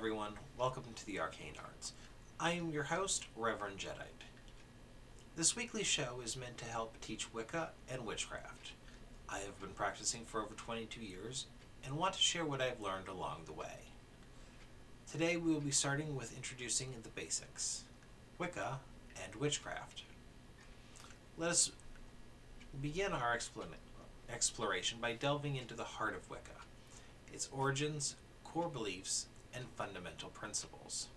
everyone, welcome to the Arcane Arts. I am your host, Reverend Jedi. This weekly show is meant to help teach Wicca and Witchcraft. I have been practicing for over 22 years and want to share what I've learned along the way. Today we will be starting with introducing the basics, Wicca and Witchcraft. Let us begin our exploration by delving into the heart of Wicca, its origins, core beliefs, and fundamental principles.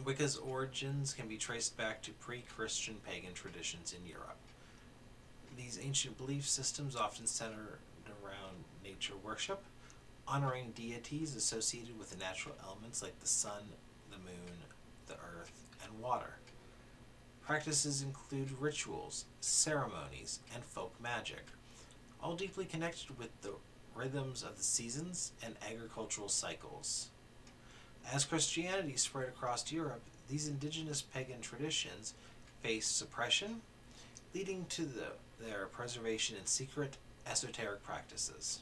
Wicca's origins can be traced back to pre-Christian pagan traditions in Europe. These ancient belief systems often centered around nature worship, honoring deities associated with the natural elements like the sun, the moon, the earth, and water. Practices include rituals, ceremonies, and folk magic, all deeply connected with the rhythms of the seasons and agricultural cycles. As Christianity spread across Europe, these indigenous pagan traditions faced suppression, leading to their preservation in secret, esoteric practices.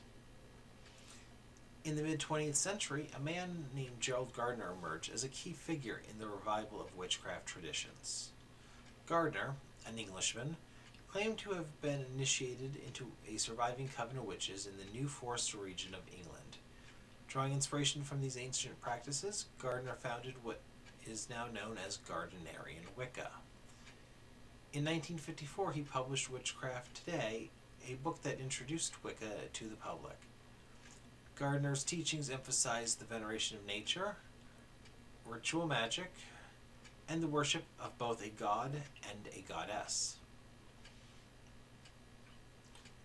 In the mid-20th century, a man named Gerald Gardner emerged as a key figure in the revival of witchcraft traditions. Gardner, an Englishman, claimed to have been initiated into a surviving coven of witches in the New Forest region of England. Drawing inspiration from these ancient practices, Gardner founded what is now known as Gardnerian Wicca. In 1954, he published Witchcraft Today, a book that introduced Wicca to the public. Gardner's teachings emphasized the veneration of nature, ritual magic, and the worship of both a god and a goddess.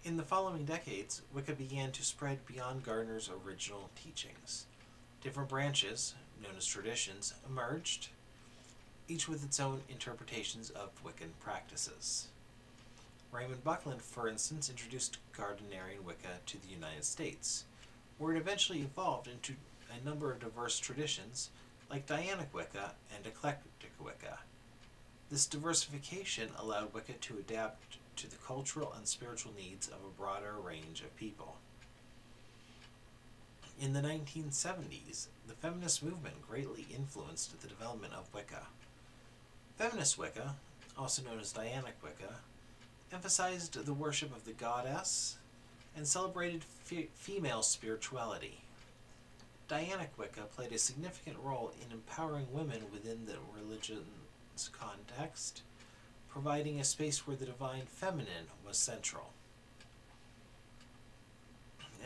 In the following decades, Wicca began to spread beyond Gardner's original teachings. Different branches, known as traditions, emerged, each with its own interpretations of Wiccan practices. Raymond Buckland, for instance, introduced Gardnerian Wicca to the United States, where it eventually evolved into a number of diverse traditions like Dianic Wicca and Eclectic Wicca. This diversification allowed Wicca to adapt to the cultural and spiritual needs of a broader range of people. In the 1970s, the feminist movement greatly influenced the development of Wicca. Feminist Wicca, also known as Dianic Wicca, emphasized the worship of the goddess and celebrated female spirituality. Dianic Wicca played a significant role in empowering women within the religion's context, providing a space where the divine feminine was central.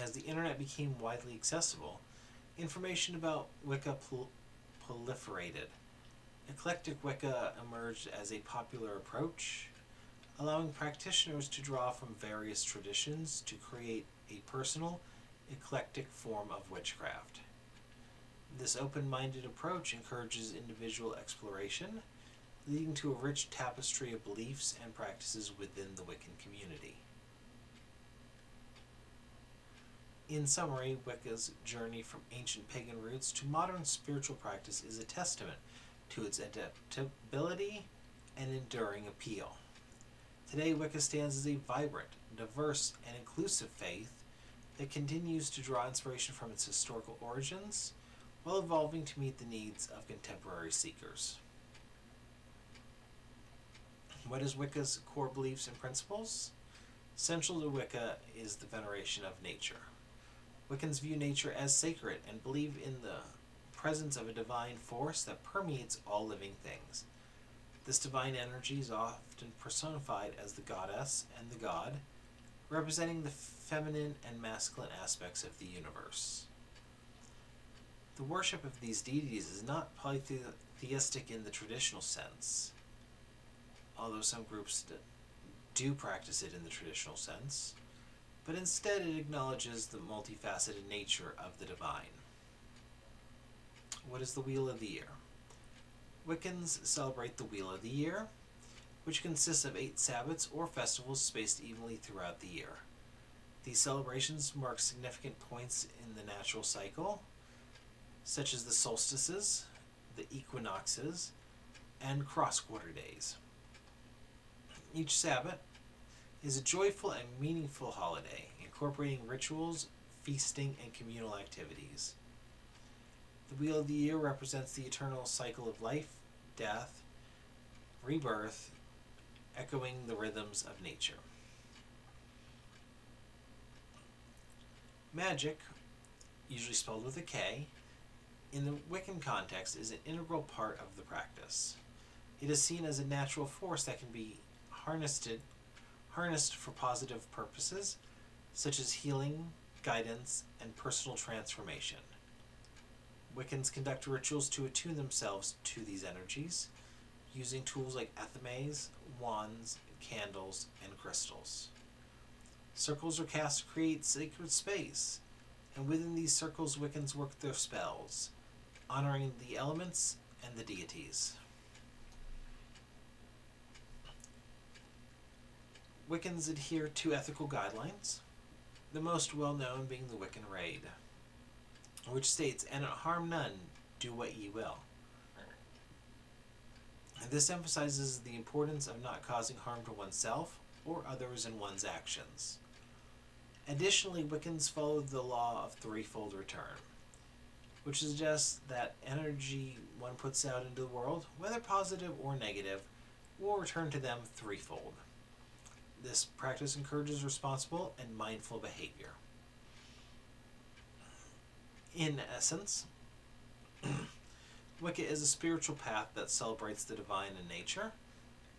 As the internet became widely accessible, information about Wicca proliferated. Eclectic Wicca emerged as a popular approach, allowing practitioners to draw from various traditions to create a personal, eclectic form of witchcraft. This open-minded approach encourages individual exploration, leading to a rich tapestry of beliefs and practices within the Wiccan community. In summary, Wicca's journey from ancient pagan roots to modern spiritual practice is a testament to its adaptability and enduring appeal. Today, Wicca stands as a vibrant, diverse, and inclusive faith that continues to draw inspiration from its historical origins while evolving to meet the needs of contemporary seekers. What is Wicca's core beliefs and principles? Central to Wicca is the veneration of nature. Wiccans view nature as sacred and believe in the presence of a divine force that permeates all living things. This divine energy is often personified as the goddess and the god, representing the feminine and masculine aspects of the universe. The worship of these deities is not polytheistic in the traditional sense, although some groups do practice it in the traditional sense, but instead it acknowledges the multifaceted nature of the divine. What is the Wheel of the Year? Wiccans celebrate the Wheel of the Year, which consists of 8 Sabbats or festivals spaced evenly throughout the year. These celebrations mark significant points in the natural cycle, such as the solstices, the equinoxes, and cross-quarter days. Each Sabbat is a joyful and meaningful holiday, incorporating rituals, feasting, and communal activities. The wheel of the year represents the eternal cycle of life, death, rebirth, echoing the rhythms of nature. Magic, usually spelled with a K, in the Wiccan context is an integral part of the practice. It is seen as a natural force that can be harnessed for positive purposes, such as healing, guidance, and personal transformation. Wiccans conduct rituals to attune themselves to these energies, using tools like athames, wands, candles, and crystals. Circles are cast to create sacred space, and within these circles Wiccans work their spells, honoring the elements and the deities. Wiccans adhere to ethical guidelines, the most well-known being the Wiccan Raid, which states, "And harm none, do what ye will." And this emphasizes the importance of not causing harm to oneself or others in one's actions. Additionally, Wiccans follow the law of threefold return, which suggests that energy one puts out into the world, whether positive or negative, will return to them threefold. This practice encourages responsible and mindful behavior. In essence, Wicca is a spiritual path that celebrates the divine in nature,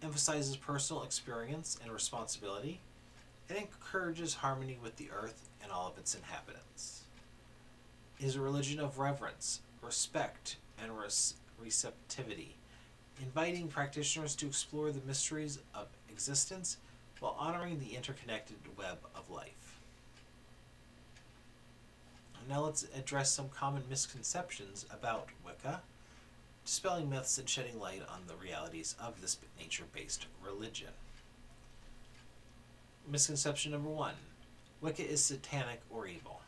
emphasizes personal experience and responsibility, and encourages harmony with the earth and all of its inhabitants. It is a religion of reverence, respect, and receptivity, inviting practitioners to explore the mysteries of existence while honoring the interconnected web of life. Now let's address some common misconceptions about Wicca, dispelling myths and shedding light on the realities of this nature-based religion. Misconception number 1. Wicca is satanic or evil.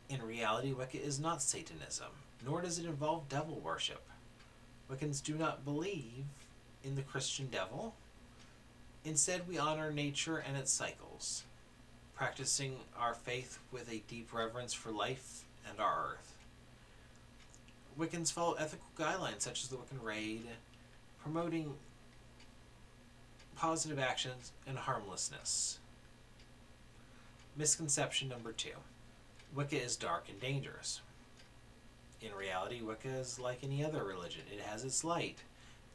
In reality, Wicca is not Satanism, nor does it involve devil worship. Wiccans do not believe in the Christian devil. Instead, we honor nature and its cycles, practicing our faith with a deep reverence for life and our earth. Wiccans follow ethical guidelines such as the Wiccan Raid, promoting positive actions and harmlessness. Misconception number 2. Wicca is dark and dangerous. In reality, Wicca is like any other religion. It has its light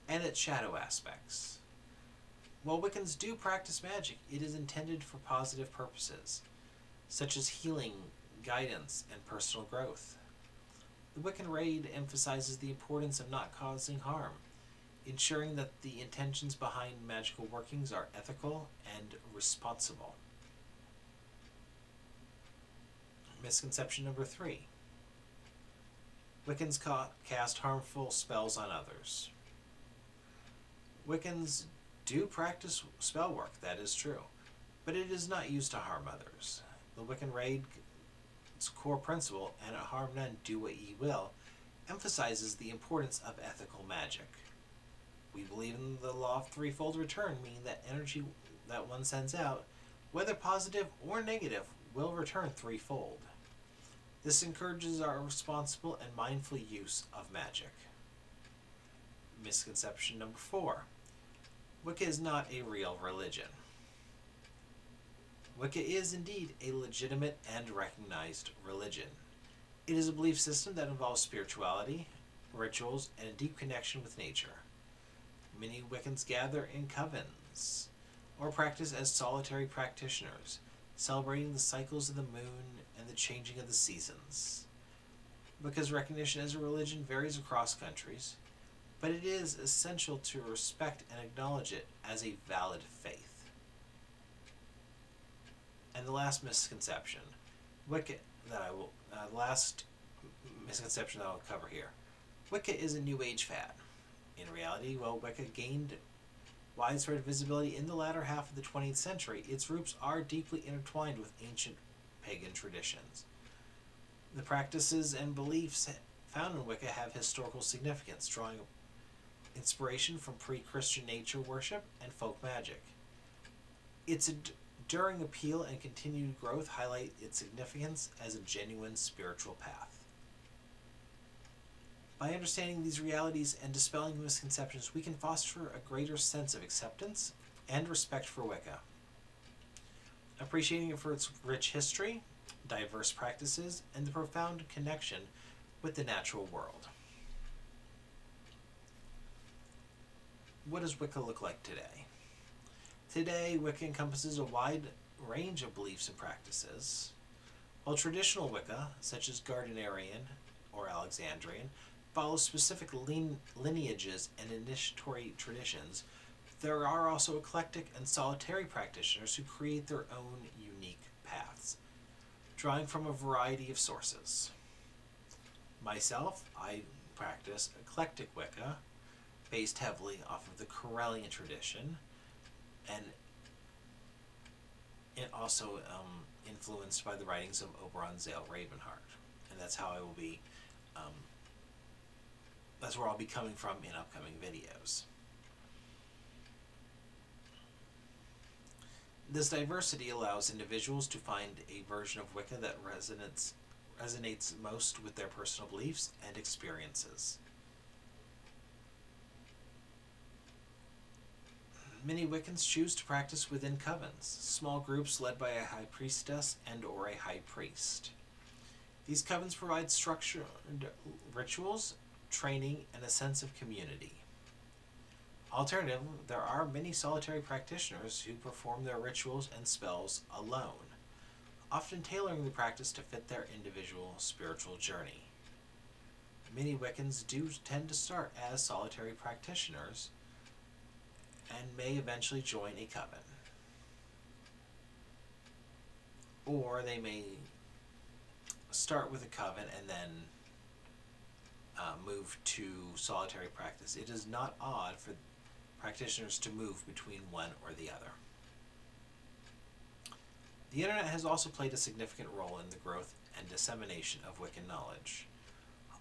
and its shadow aspects. While Wiccans do practice magic, it is intended for positive purposes, such as healing, guidance, and personal growth. The Wiccan Raid emphasizes the importance of not causing harm, ensuring that the intentions behind magical workings are ethical and responsible. Misconception number 3. Wiccans cast harmful spells on others. Wiccans do practice spell work, that is true, but it is not used to harm others. The Wiccan Raid's core principle, "And harm none, do what ye will," emphasizes the importance of ethical magic. We believe in the law of threefold return, meaning that energy that one sends out, whether positive or negative, will return threefold. This encourages our responsible and mindful use of magic. Misconception number 4. Wicca is not a real religion. Wicca is indeed a legitimate and recognized religion. It is a belief system that involves spirituality, rituals, and a deep connection with nature. Many Wiccans gather in covens or practice as solitary practitioners, celebrating the cycles of the moon and the changing of the seasons. Wicca's recognition as a religion varies across countries, but it is essential to respect and acknowledge it as a valid faith. And the last misconception, last misconception that I'll cover here. Wicca is a New Age fad. In reality, while Wicca gained widespread visibility in the latter half of the 20th century, its roots are deeply intertwined with ancient pagan traditions. The practices and beliefs found in Wicca have historical significance, drawing inspiration from pre-Christian nature worship and folk magic. Its enduring appeal and continued growth highlight its significance as a genuine spiritual path. By understanding these realities and dispelling misconceptions, we can foster a greater sense of acceptance and respect for Wicca, appreciating it for its rich history, diverse practices, and the profound connection with the natural world. What does Wicca look like today? Today, Wicca encompasses a wide range of beliefs and practices. While traditional Wicca, such as Gardnerian or Alexandrian, follows specific lineages and initiatory traditions, there are also eclectic and solitary practitioners who create their own unique paths, drawing from a variety of sources. Myself, I practice eclectic Wicca, based heavily off of the Corellian tradition, and it also influenced by the writings of Oberon Zale Ravenheart, and that's how I will be. That's where I'll be coming from in upcoming videos. This diversity allows individuals to find a version of Wicca that resonates most with their personal beliefs and experiences. Many Wiccans choose to practice within covens, small groups led by a high priestess and or a high priest. These covens provide structured rituals, training, and a sense of community. Alternatively, there are many solitary practitioners who perform their rituals and spells alone, often tailoring the practice to fit their individual spiritual journey. Many Wiccans do tend to start as solitary practitioners and may eventually join a coven. Or they may start with a coven and then move to solitary practice. It is not odd for practitioners to move between one or the other. The internet has also played a significant role in the growth and dissemination of Wiccan knowledge.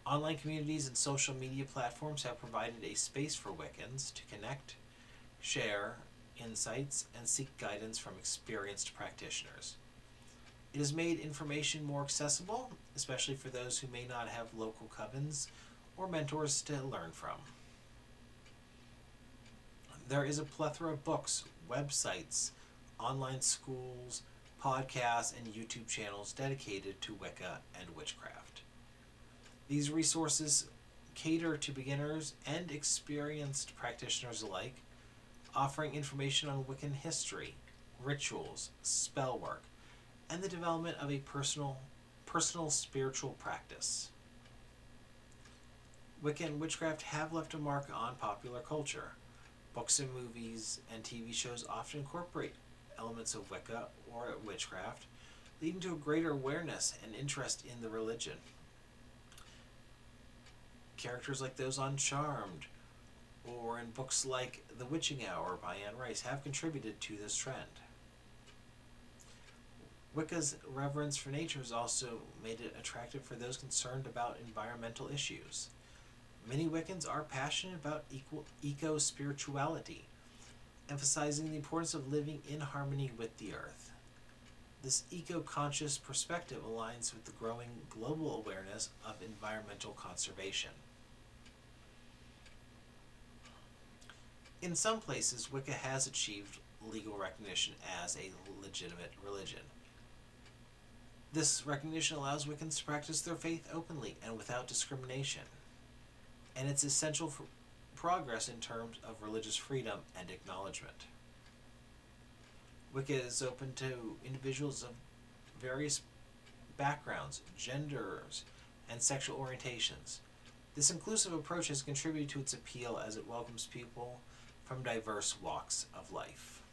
Online communities and social media platforms have provided a space for Wiccans to connect, share insights, and seek guidance from experienced practitioners. It has made information more accessible, especially for those who may not have local covens or mentors to learn from. There is a plethora of books, websites, online schools, podcasts, and YouTube channels dedicated to Wicca and witchcraft. These resources cater to beginners and experienced practitioners alike, offering information on Wiccan history, rituals, spell work, and the development of a personal spiritual practice. Wicca and witchcraft have left a mark on popular culture. Books and movies and TV shows often incorporate elements of Wicca or witchcraft, leading to a greater awareness and interest in the religion. Characters like those on Charmed, or in books like The Witching Hour by Anne Rice, have contributed to this trend. Wicca's reverence for nature has also made it attractive for those concerned about environmental issues. Many Wiccans are passionate about eco-spirituality, emphasizing the importance of living in harmony with the earth. This eco-conscious perspective aligns with the growing global awareness of environmental conservation. In some places, Wicca has achieved legal recognition as a legitimate religion. This recognition allows Wiccans to practice their faith openly and without discrimination, and it's essential for progress in terms of religious freedom and acknowledgement. Wicca is open to individuals of various backgrounds, genders, and sexual orientations. This inclusive approach has contributed to its appeal as it welcomes people from diverse walks of life.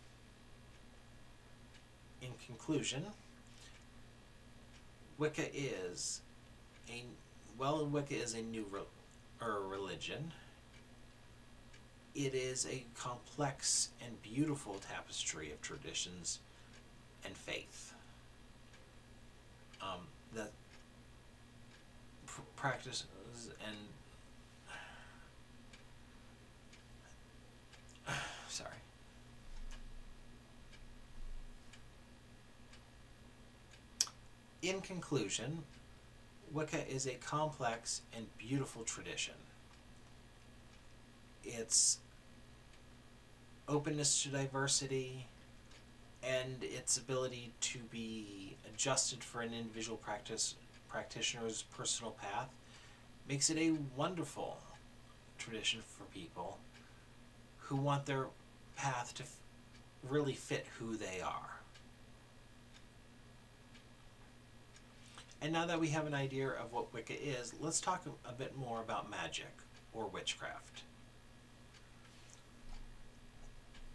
In conclusion, Wicca is a new religion. It is a complex and beautiful tapestry of traditions and faith that practices and sorry. In conclusion, Wicca is a complex and beautiful tradition. Its openness to diversity and its ability to be adjusted for an individual practitioner's personal path makes it a wonderful tradition for people who want their path to really fit who they are. And now that we have an idea of what Wicca is, let's talk a bit more about magic, or witchcraft.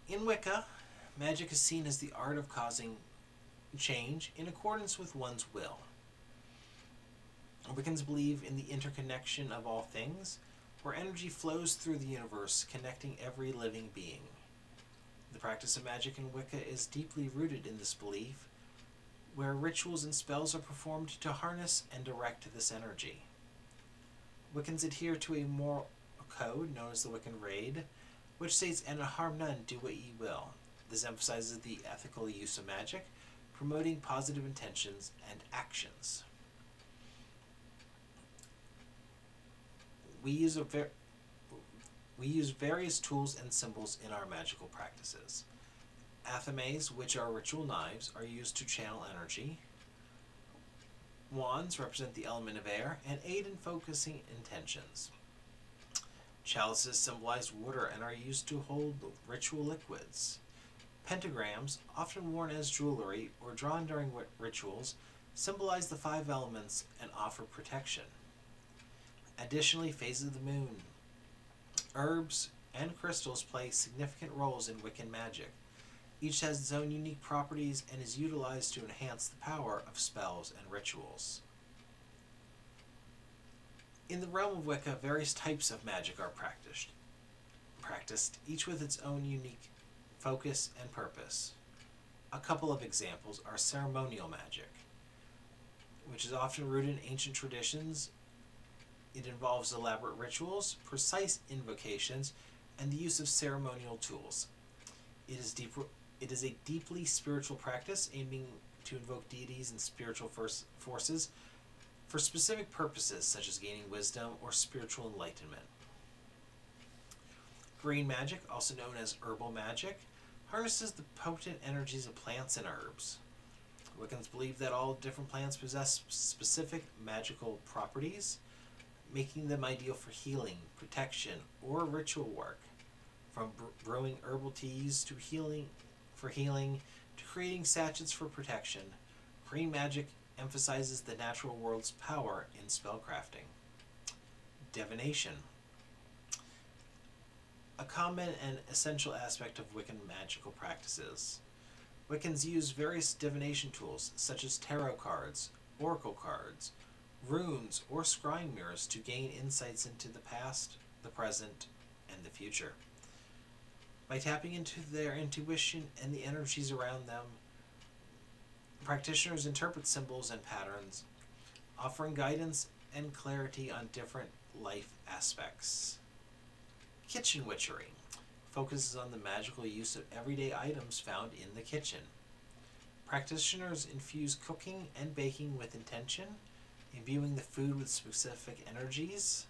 In Wicca, magic is seen as the art of causing change in accordance with one's will. Wiccans believe in the interconnection of all things, where energy flows through the universe, connecting every living being. The practice of magic in Wicca is deeply rooted in this belief, where rituals and spells are performed to harness and direct this energy. Wiccans adhere to a moral code known as the Wiccan Raid, which states, "And harm none, do what ye will." This emphasizes the ethical use of magic, promoting positive intentions and actions. We use various tools and symbols in our magical practices. Athames, which are ritual knives, are used to channel energy. Wands represent the element of air and aid in focusing intentions. Chalices symbolize water and are used to hold ritual liquids. Pentagrams, often worn as jewelry or drawn during rituals, symbolize the 5 elements and offer protection. Additionally, phases of the moon, herbs, and crystals play significant roles in Wiccan magic. Each has its own unique properties and is utilized to enhance the power of spells and rituals. In the realm of Wicca, various types of magic are practiced, each with its own unique focus and purpose. A couple of examples are ceremonial magic, which is often rooted in ancient traditions. It involves elaborate rituals, precise invocations, and the use of ceremonial tools. It is a deeply spiritual practice aiming to invoke deities and spiritual forces for specific purposes such as gaining wisdom or spiritual enlightenment. Green magic, also known as herbal magic, harnesses the potent energies of plants and herbs. Wiccans believe that all different plants possess specific magical properties, making them ideal for healing, protection, or ritual work. From brewing herbal teas to healing to creating sachets for protection, green magic emphasizes the natural world's power in spellcrafting. Divination. A common and essential aspect of Wiccan magical practices. Wiccans use various divination tools such as tarot cards, oracle cards, runes, or scrying mirrors to gain insights into the past, the present, and the future. By tapping into their intuition and the energies around them, practitioners interpret symbols and patterns, offering guidance and clarity on different life aspects. Kitchen witchery focuses on the magical use of everyday items found in the kitchen. Practitioners infuse cooking and baking with intention, imbuing the food with specific energies.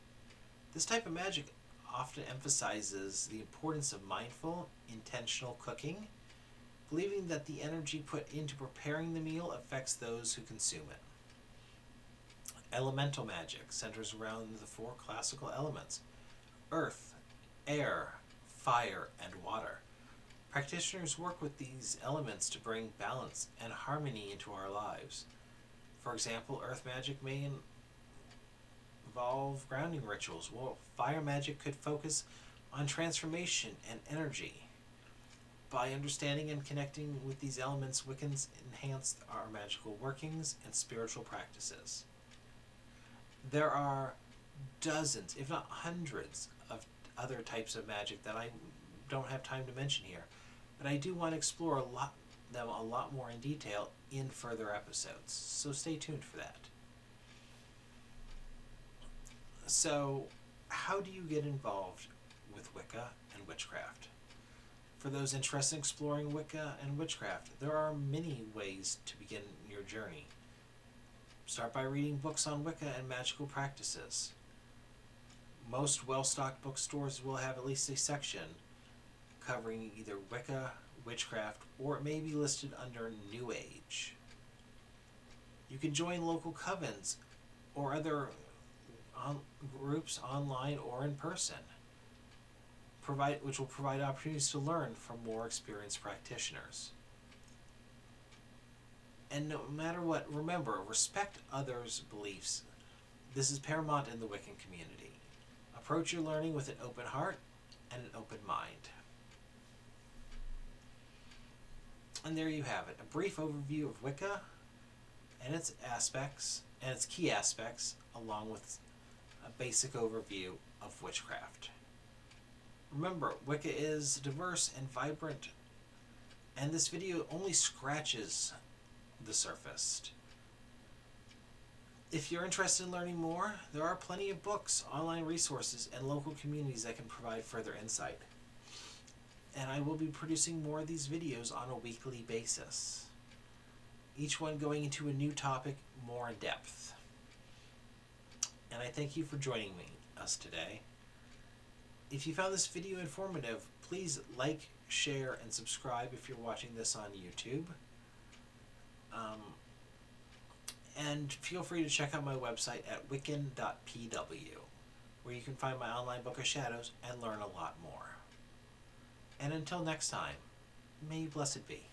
This type of magic often emphasizes the importance of mindful, intentional cooking, believing that the energy put into preparing the meal affects those who consume it. Elemental magic centers around the 4 classical elements: earth, air, fire, and water. Practitioners work with these elements to bring balance and harmony into our lives. For example, earth magic may involve grounding rituals, while fire magic could focus on transformation and energy. By understanding and connecting with these elements, Wiccans enhance our magical workings and spiritual practices. There are dozens, if not hundreds, of other types of magic that I don't have time to mention here, but I do want to explore them a lot more in detail in further episodes, so stay tuned for that. So, how do you get involved with Wicca and witchcraft? For those interested in exploring Wicca and witchcraft, there are many ways to begin your journey. Start by reading books on Wicca and magical practices. Most well-stocked bookstores will have at least a section covering either Wicca, Witchcraft, or it may be listed under New Age. You can join local covens or other groups online or in person, which will provide opportunities to learn from more experienced practitioners. And no matter what, remember, respect others' beliefs. This is paramount in the Wiccan community. Approach your learning with an open heart and an open mind. And there you have it, a brief overview of Wicca and its aspects and its key aspects, along with a basic overview of witchcraft. Remember, Wicca is diverse and vibrant, and this video only scratches the surface. If you're interested in learning more, there are plenty of books, online resources, and local communities that can provide further insight. And I will be producing more of these videos on a weekly basis, each one going into a new topic more in depth. And I thank you for joining us today. If you found this video informative, please like, share, and subscribe if you're watching this on YouTube. And feel free to check out my website at wiccan.pw, where you can find my online book of shadows and learn a lot more. And until next time, may you blessed be.